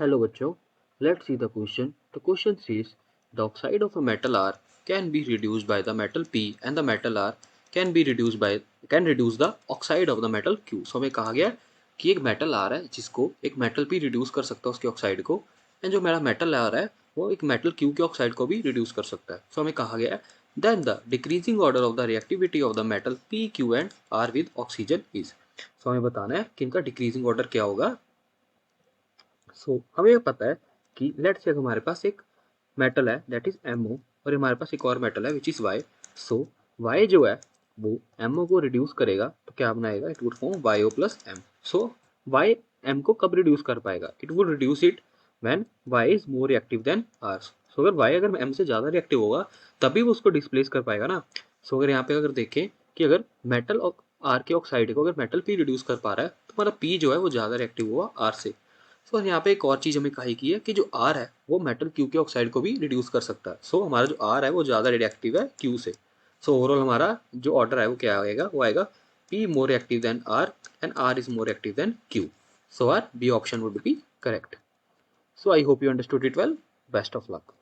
Hello bachcho, let's see the question. The question says the oxide of a metal R can be reduced by the metal P and the metal R can reduce the oxide of the metal Q. So हमें कहा गया है कि एक metal R है जिसको एक metal P reduce कर सकता है उसके ऑक्साइड को, एंड जो मेरा मेटल R है वो एक मेटल Q के ऑक्साइड को भी रिड्यूस कर सकता है. सो हमें कहा गया है then the decreasing order of the reactivity of the metal P, Q and R with oxygen is. So हमें बताना है कि इनका डिक्रीजिंग ऑर्डर क्या होगा. हमें पता है कि लेट्स से हमारे पास एक मेटल है दैट इज MO, और हमारे पास एक और मेटल है which is Y. So Y जो है वो MO को रिड्यूस करेगा तो क्या बनाएगा, it would form YO plus M. So Y M को कब रिड्यूस कर पाएगा, it would reduce it when Y is more reactive then R. सो अगर Y अगर M से ज़्यादा रिएक्टिव होगा तभी वो उसको डिस्प्लेस कर पाएगा ना. सो अगर यहाँ पे अगर देखें कि अगर मेटल और R के ऑक्साइड को अगर मेटल P रिड्यूस कर पा रहा है तो हमारा P जो है वो ज़्यादा रिएक्टिव होगा R से. सो यहाँ पे एक और चीज़ हमें कही की है कि जो R है वो मेटल Q के ऑक्साइड को भी रिड्यूस कर सकता है. सो हमारा जो R है वो ज़्यादा रिएक्टिव है Q से. सो ओवरऑल हमारा जो ऑर्डर है वो क्या आएगा, वो आएगा P more reactive then R and R is more reactive then Q. So our B option would be correct. So I hope you understood it well. Best of luck.